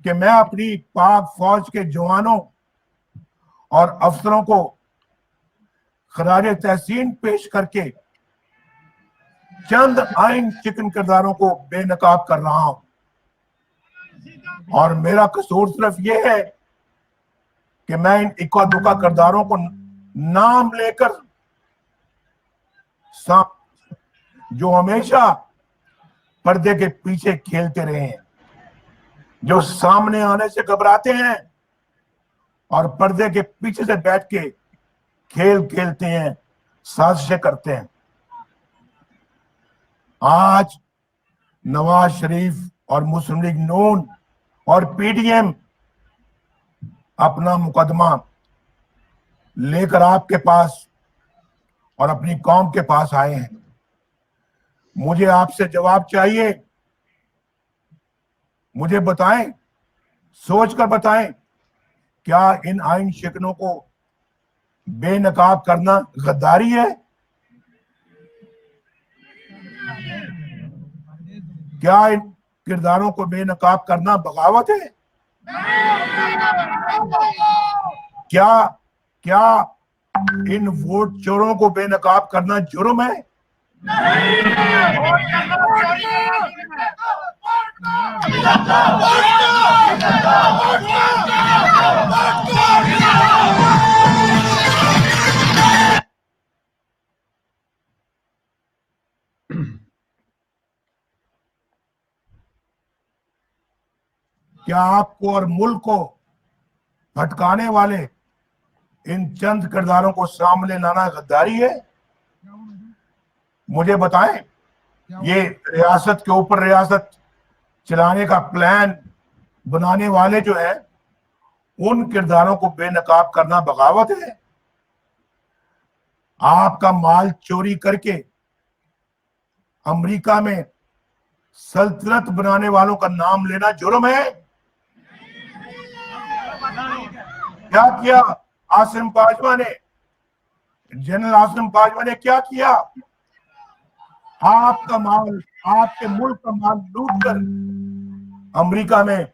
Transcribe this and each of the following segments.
कि मैं अपनी पाक फौज के जवानों और अफसरों को खराज तहसीन पेश करके चंद आइन चिकन किरदारों को बेनकाब कर रहा हूं। और मेरा कसूर सिर्फ ये है कि मैं इन इक्का दुक्का किरदारों को नाम लेकर जो हमेशा पर्दे के पीछे खेलते रहे हैं, जो सामने आने से घबराते हैं और पर्दे के पीछे से बैठ के खेल खेलते हैं, साजिशें करते हैं। आज नवाज शरीफ और मुस्लिम लीग नून और पीडीएम अपना मुकदमा लेकर आपके पास और अपनी कौम के पास आए हैं। मुझे आपसे जवाब चाहिए। मुझे बताएं, सोचकर बताएं, क्या इन आइन शिकनों को बेनकाब करना गद्दारी है? क्या इन किरदारों को बेनकाब करना बगावत है? क्या क्या इन वोट चोरों को बेनकाब करना जुर्म है? क्या आपको और मुल्क को भटकाने वाले इन चंद किरदारों को सामने लाना गद्दारी है? मुझे बताएं, ये रियासत के ऊपर रियासत चलाने का प्लान बनाने वाले जो है, उन किरदारों को बेनकाब करना बगावत है? आपका माल चोरी करके अमेरिका में सल्तनत बनाने वालों का नाम लेना जुर्म है? क्या किया आसिम बाजवा ने, जनरल आसिम बाजवा ने क्या किया? आपका माल, आपके मुल्क का माल लूट कर अमेरिका में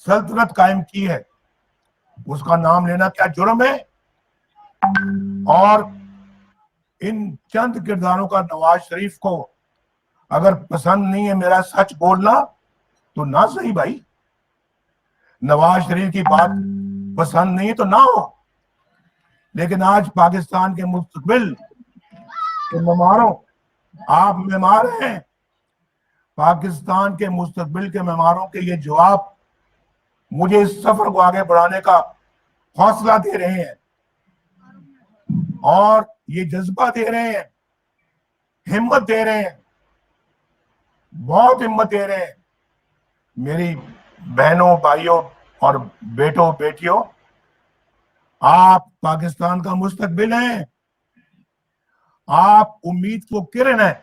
सल्तनत कायम की है, उसका नाम लेना क्या जुर्म है? और इन चंद किरदारों का नवाज शरीफ को अगर पसंद नहीं है मेरा सच बोलना, तो ना सही भाई, नवाज शरीफ की बात पसंद नहीं तो ना हो, लेकिन आज पाकिस्तान के मुस्तकबिल के मेहमानों, आप मेहमान हैं, पाकिस्तान के मुस्तकबिल के मेहमानों के ये जवाब मुझे इस सफर को आगे बढ़ाने का हौसला दे रहे हैं और ये जज्बा दे रहे हैं, हिम्मत दे रहे हैं, बहुत हिम्मत दे रहे हैं। मेरी बहनों, भाइयों और बेटों बेटियों, आप पाकिस्तान का मुस्तकबिल हैं, आप उम्मीद को किरण है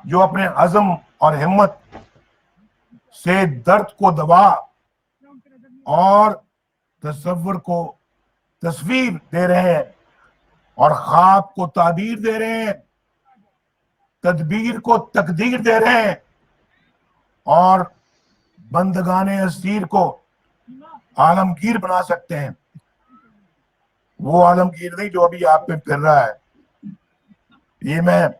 जो अपने अज़म और हिम्मत से दर्द को दबा और तस्वीर को तस्वीर दे रहे हैं और ख्वाब को ताबीर दे रहे हैं, तदबीर को तकदीर दे रहे हैं और बंदगाने असीर को आलमगीर बना सकते हैं। वो आलमगीर नहीं जो अभी आप पे फिर रहा है, ये मैं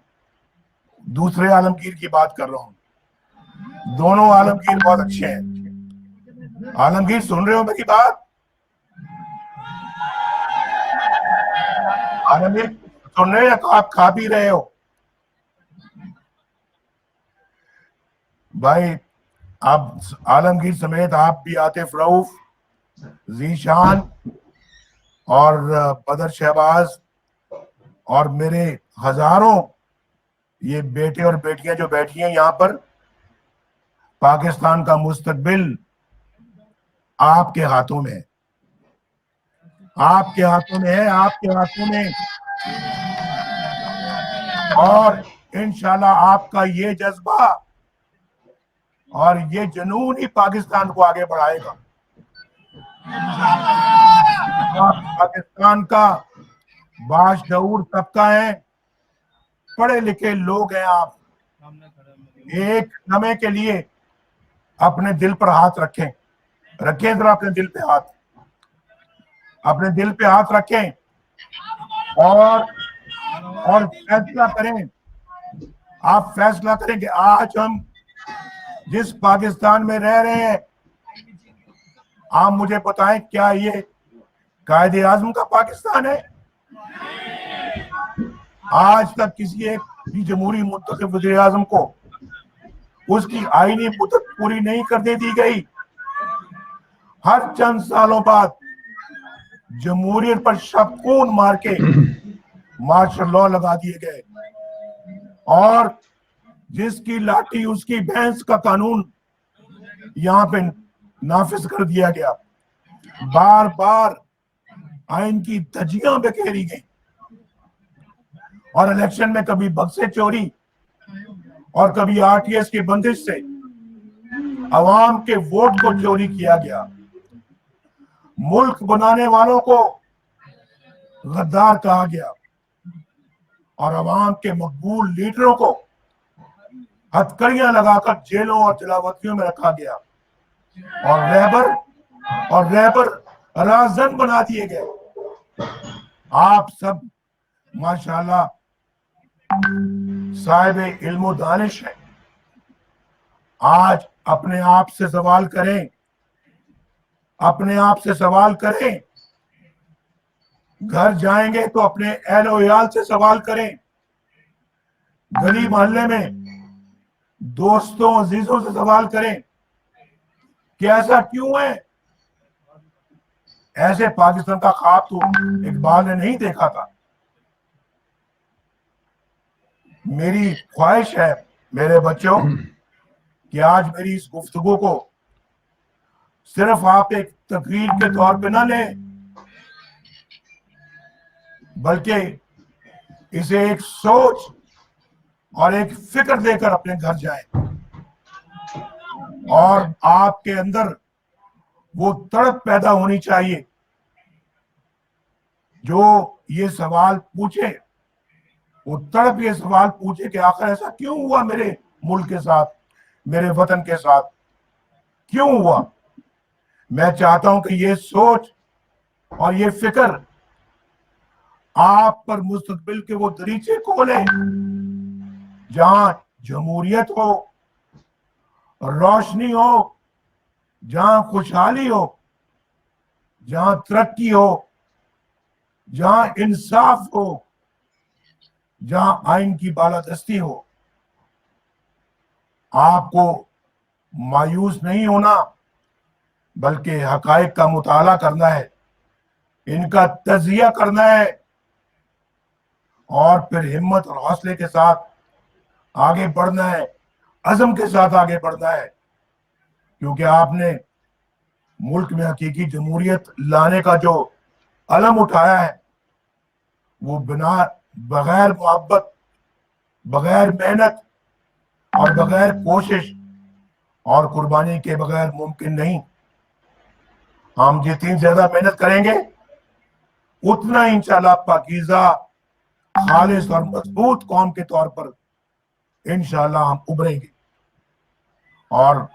दूसरे आलमगीर की बात कर रहा हूं। दोनों आलमगीर बहुत अच्छे हैं। आलमगीर सुन रहे हो मेरी बात? आलमगीर सुन रहे हो? आप खा पी रहे हो भाई? आप आलमगीर समेत आप भी, आतिफ रऊफ, जीशान और बदर शहबाज और मेरे हजारों ये बेटे और बेटियां जो बैठी हैं यहाँ पर, पाकिस्तान का मुस्तकबिल आपके हाथों में है, आपके हाथों में है, आपके हाथों में। और इंशाल्लाह आपका ये जज्बा और ये जुनून ही पाकिस्तान को आगे बढ़ाएगा। पाकिस्तान का बाशऊर तबका है, पढ़े लिखे लोग हैं आप, एक लम्हे के लिए अपने दिल पर हाथ रखें। रखें जरा अपने दिल पे हाथ, अपने दिल पे हाथ रखें और फैसला करें। आप फैसला करें कि आज हम जिस पाकिस्तान में रह रहे हैं, आप मुझे बताएं क्या ये कायदे आजम का पाकिस्तान है? आज तक किसी एक भी जमहूरी मुंतखब वज़ीर आज़म को उसकी आईनी मुद्दत पूरी नहीं करने दी गई। हर चंद सालों बाद जमहूरियत पर शबकून मार के मार्शल लॉ लगा दिए गए और जिसकी लाठी उसकी भैंस का कानून यहाँ पे नाफिज कर दिया गया। बार बार आइन की धज्जियां बिखेरी गई और इलेक्शन में कभी बक्से चोरी और कभी आरटीएस की बंदिश से अवाम के वोट को चोरी किया गया। मुल्क बनाने वालों को गद्दार कहा गया और अवाम के मकबूल लीडरों को हथकड़ियां लगाकर जेलों और जलावतियों में रखा गया और रहबर राजन बना दिए गए। आप सब माशाल्लाह साहिब इल्म व दानिश है। आज अपने आप से सवाल करें, अपने आप से सवाल करें। घर जाएंगे तो अपने अहलो याल से सवाल करें। गली मोहल्ले में दोस्तों अजीजों से सवाल करें कि ऐसा क्यों है? ऐसे पाकिस्तान का ख्वाब तो इकबाल ने नहीं देखा था। मेरी ख्वाहिश है मेरे बच्चों कि आज मेरी इस गुफ्तगू को सिर्फ आप एक तकरीर के तौर पे ना लें, बल्कि इसे एक सोच और एक फिक्र देकर अपने घर जाएं और आपके अंदर वो तड़प पैदा होनी चाहिए जो ये सवाल पूछे, वो तड़प ये सवाल पूछे कि आखिर ऐसा क्यों हुआ मेरे मुल्क के साथ, मेरे वतन के साथ क्यों हुआ? मैं चाहता हूं कि ये सोच और ये फिक्र आप पर मुस्तकबिल के वो दरीचे खोले जहां जमहूरियत हो, रोशनी हो, जहां खुशहाली हो, जहां तरक्की हो, जहां इंसाफ हो, जहां आइन की बालादस्ती हो। आपको मायूस नहीं होना, बल्कि हकायक का मुताला करना है, इनका तजिया करना है और फिर हिम्मत और हौसले के साथ आगे बढ़ना है, अज़म के साथ आगे बढ़ना है। क्योंकि आपने मुल्क में हकीकी जमहूरियत लाने का जो अलम उठाया है वो बगैर मोहब्बत, बगैर मेहनत और बगैर कोशिश और कुर्बानी के बगैर मुमकिन नहीं। हम जितनी ज्यादा मेहनत करेंगे उतना इंशाल्लाह पाकीज़ा, खालिस और मजबूत कौम के तौर पर इंशाल्लाह हम उभरेंगे। और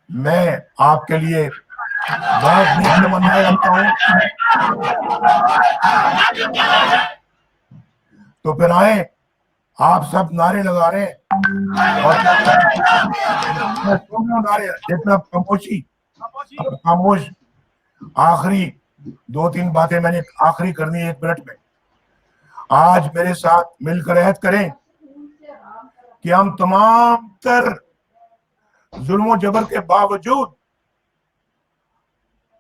मैं आपके लिए बहुत नेक तमन्नाएं रखता हूं। तो फिर आए, आप सब नारे लगा रहे हैं और नारे, जितना खामोश। आखिरी 2-3 बातें मैंने आखिरी करनी है 1 मिनट में। आज मेरे साथ मिलकर अहद करें कि हम तमाम तर जुल्म जबर के बावजूद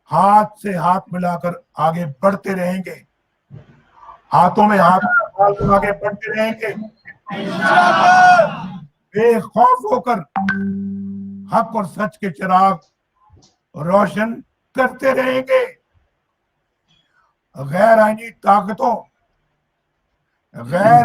हाथ से हाथ मिलाकर आगे बढ़ते रहेंगे, हाथों में हाथ आगे बढ़ते रहेंगे, बेखौफ होकर हक और सच के चिराग रोशन करते रहेंगे। गैर आईनी ताकतों, गैर